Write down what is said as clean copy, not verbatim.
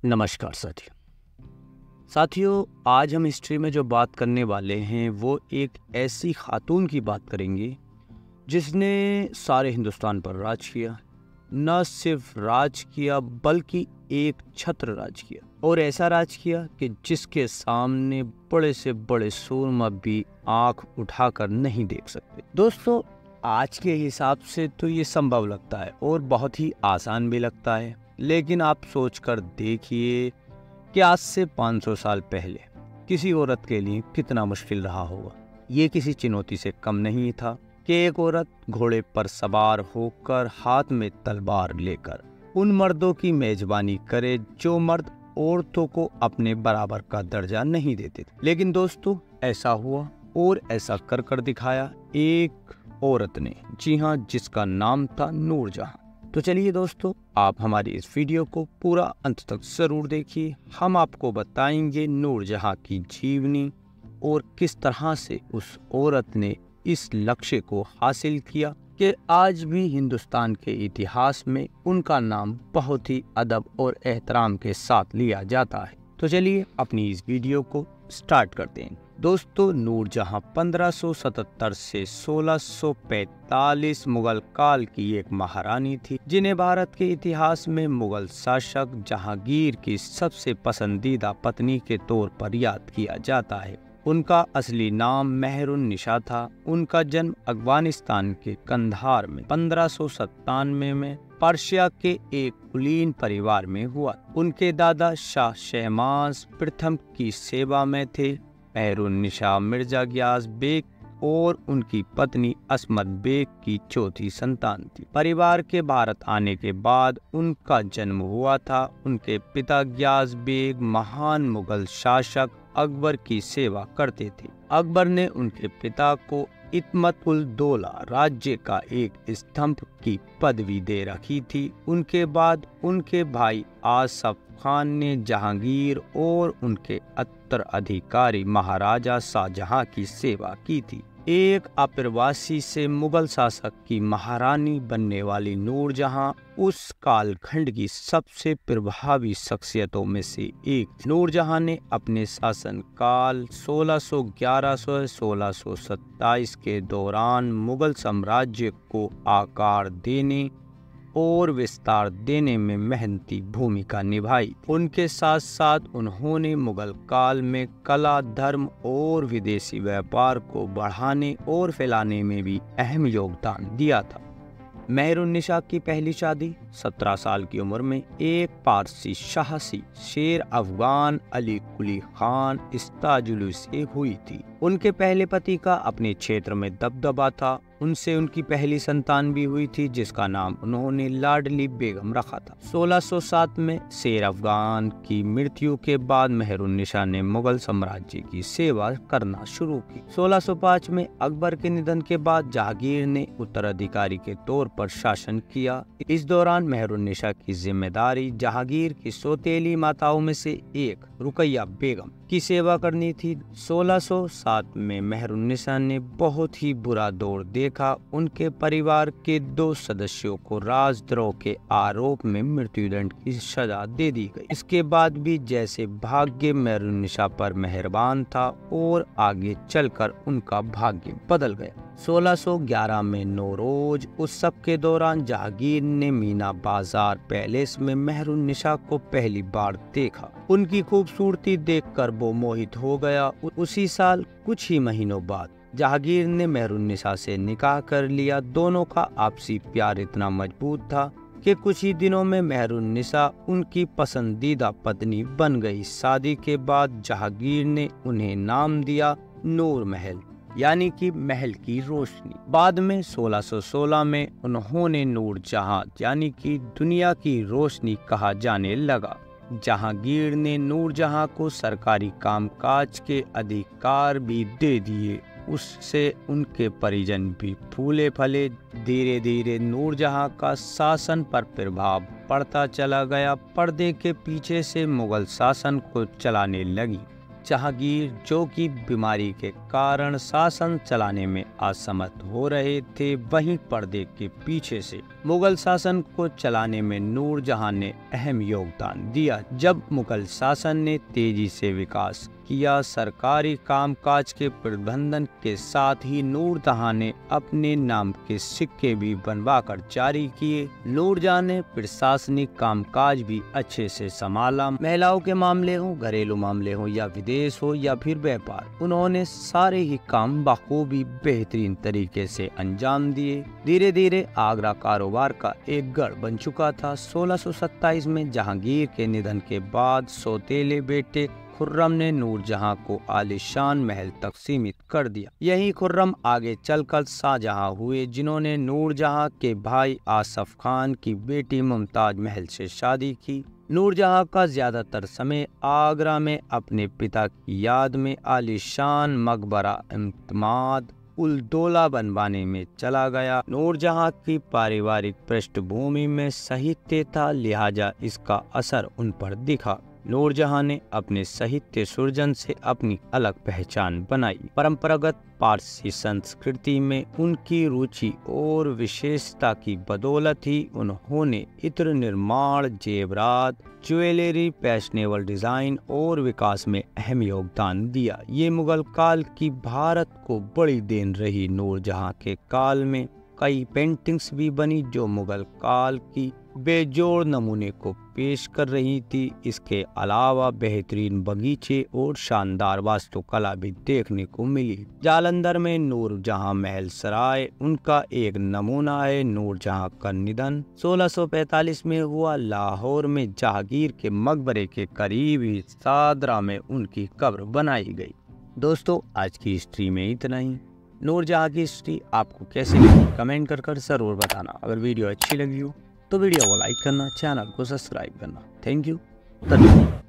नमस्कार साथियों, आज हम हिस्ट्री में जो बात करने वाले हैं वो एक ऐसी खातून की बात करेंगे जिसने सारे हिंदुस्तान पर राज किया। न सिर्फ राज किया बल्कि एक छत्र राज किया, और ऐसा राज किया कि जिसके सामने बड़े से बड़े सूरमा भी आंख उठाकर नहीं देख सकते। दोस्तों, आज के हिसाब से तो ये संभव लगता है और बहुत ही आसान भी लगता है, लेकिन आप सोचकर देखिए कि आज से 500 साल पहले किसी औरत के लिए कितना मुश्किल रहा होगा। ये किसी चुनौती से कम नहीं था कि एक औरत घोड़े पर सवार होकर हाथ में तलवार लेकर उन मर्दों की मेजबानी करे जो मर्द औरतों को अपने बराबर का दर्जा नहीं देते थे। लेकिन दोस्तों, ऐसा हुआ और ऐसा कर दिखाया एक औरत ने। जी हाँ, जिसका नाम था नूरजहां। तो चलिए दोस्तों, आप हमारी इस वीडियो को पूरा अंत तक जरूर देखिए। हम आपको बताएंगे नूरजहां की जीवनी और किस तरह से उस औरत ने इस लक्ष्य को हासिल किया कि आज भी हिंदुस्तान के इतिहास में उनका नाम बहुत ही अदब और एहतराम के साथ लिया जाता है। तो चलिए अपनी इस वीडियो को स्टार्ट करते हैं। दोस्तों, नूरजहां 1577 से 1645 मुगल काल की एक महारानी थी, जिन्हें भारत के इतिहास में मुगल शासक जहांगीर की सबसे पसंदीदा पत्नी के तौर पर याद किया जाता है। उनका असली नाम मेहरुन्निसा था। उनका जन्म अफगानिस्तान के कंधार में 1597 में पर्शिया के एक कुलीन परिवार में हुआ। उनके दादा शाह शहमाज प्रथम की सेवा में थे। मेहरुन्निसा मिर्जा गियास बेग और उनकी पत्नी असमत बेग की चौथी संतान थी। परिवार के भारत आने के बाद उनका जन्म हुआ था। उनके पिता गियास बेग महान मुगल शासक अकबर की सेवा करते थे। अकबर ने उनके पिता को इत्मत-उल दौला, राज्य का एक स्तंभ की पदवी दे रखी थी। उनके बाद उनके भाई आसफ खान ने जहांगीर और उनके उत्तराधिकारी महाराजा शाहजहां की सेवा की थी। एक अप्रवासी से मुगल शासक की महारानी बनने वाली नूरजहां उस कालखंड की सबसे प्रभावी शख्सियतों में से एक। नूरजहां ने अपने शासनकाल 1611 से 1627 के दौरान मुगल साम्राज्य को आकार देने और विस्तार देने में मेहनती भूमिका निभाई। उनके साथ साथ उन्होंने मुगल काल में कला, धर्म और विदेशी व्यापार को बढ़ाने और फैलाने में भी अहम योगदान दिया था। मेहरुन्निसा की पहली शादी 17 साल की उम्र में एक पारसी शाहसी शेर अफगान अली कुली खान इस्ताजुलू से हुई थी। उनके पहले पति का अपने क्षेत्र में दबदबा था। उनसे उनकी पहली संतान भी हुई थी, जिसका नाम उन्होंने लाडली बेगम रखा था। 1607 में शेर अफगान की मृत्यु के बाद मेहरुन्निसा ने मुगल साम्राज्य की सेवा करना शुरू की। 1605 में अकबर के निधन के बाद जहांगीर ने उत्तराधिकारी के तौर पर शासन किया। इस दौरान मेहरुन्निसा की जिम्मेदारी जहांगीर की सौतेली माताओं में से एक रुकैया बेगम की सेवा करनी थी। 1607 में मेहरुन्निसा ने बहुत ही बुरा दौर देखा। उनके परिवार के 2 सदस्यों को राजद्रोह के आरोप में मृत्युदंड की सजा दे दी गई। इसके बाद भी जैसे भाग्य मेहरुन्निसा पर मेहरबान था और आगे चलकर उनका भाग्य बदल गया। 1611 में नौरोज उत्सव के दौरान जहांगीर ने मीना बाजार पैलेस में मेहरुन्निसा को पहली बार देखा। उनकी खूबसूरती देखकर वो मोहित हो गया। उसी साल कुछ ही महीनों बाद जहांगीर ने मेहरुन्निसा से निकाह कर लिया। दोनों का आपसी प्यार इतना मजबूत था कि कुछ ही दिनों में मेहरुन्निसा उनकी पसंदीदा पत्नी बन गई। शादी के बाद जहांगीर ने उन्हें नाम दिया नूर महल, यानी कि महल की रोशनी। बाद में 1616 में उन्होंने नूरजहां यानी कि दुनिया की रोशनी कहा जाने लगा। जहांगीर ने नूरजहां को सरकारी कामकाज के अधिकार भी दे दिए। उससे उनके परिजन भी फूले फले। धीरे धीरे नूरजहां का शासन पर प्रभाव पड़ता चला गया। पर्दे के पीछे से मुगल शासन को चलाने लगी। जहांगीर, जो कि बीमारी के कारण शासन चलाने में असमर्थ हो रहे थे, वहीं पर्दे के पीछे से मुगल शासन को चलाने में नूरजहां ने अहम योगदान दिया। जब मुगल शासन ने तेजी से विकास किया, सरकारी कामकाज के प्रबंधन के साथ ही नूरजहां ने अपने नाम के सिक्के भी बनवाकर जारी किए। नूरजहां ने प्रशासनिक कामकाज भी अच्छे से संभाला। महिलाओं के मामले हो, घरेलू मामले हो या विदेश हो या फिर व्यापार, उन्होंने सारे ही काम बखूबी बेहतरीन तरीके से अंजाम दिए। धीरे धीरे आगरा कारोबार का एक गढ़ बन चुका था। 1627 में जहांगीर के निधन के बाद सौतेले बेटे खुर्रम ने नूरजहां को आलीशान महल तक सीमित कर दिया। यही खुर्रम आगे चलकर शाहजहां हुए, जिन्होंने नूरजहां के भाई आसफ खान की बेटी मुमताज महल से शादी की। नूरजहां का ज्यादातर समय आगरा में अपने पिता की याद में आलीशान मकबरा इम्तिमाद उल दौला बनवाने में चला गया। नूरजहां की पारिवारिक पृष्ठभूमि में साहित्य था, लिहाजा इसका असर उन पर दिखा। नूरजहां ने अपने साहित्य सृजन से अपनी अलग पहचान बनाई। परंपरागत पारसी संस्कृति में उनकी रुचि और विशेषता की बदौलत ही उन्होंने इत्र निर्माण, जेवरात, ज्वेलरी, फैशनेबल डिजाइन और विकास में अहम योगदान दिया। ये मुगल काल की भारत को बड़ी देन रही। नूरजहां के काल में कई पेंटिंग्स भी बनी जो मुगल काल की बेजोड़ नमूने को पेश कर रही थी। इसके अलावा बेहतरीन बगीचे और शानदार वास्तुकला भी देखने को मिली। जालंधर में नूरजहां महल सराय उनका एक नमूना है। नूरजहां का निधन 1645 में हुआ। लाहौर में जहांगीर के मकबरे के करीब ही सादरा में उनकी कब्र बनाई गई। दोस्तों, आज की हिस्ट्री में इतना ही। नूरजहां की हिस्ट्री आपको कैसी लगी कमेंट कर जरूर बताना। अगर वीडियो अच्छी लगी हो तो वीडियो को लाइक करना, चैनल को सब्सक्राइब करना। Thank you. धन्यवाद।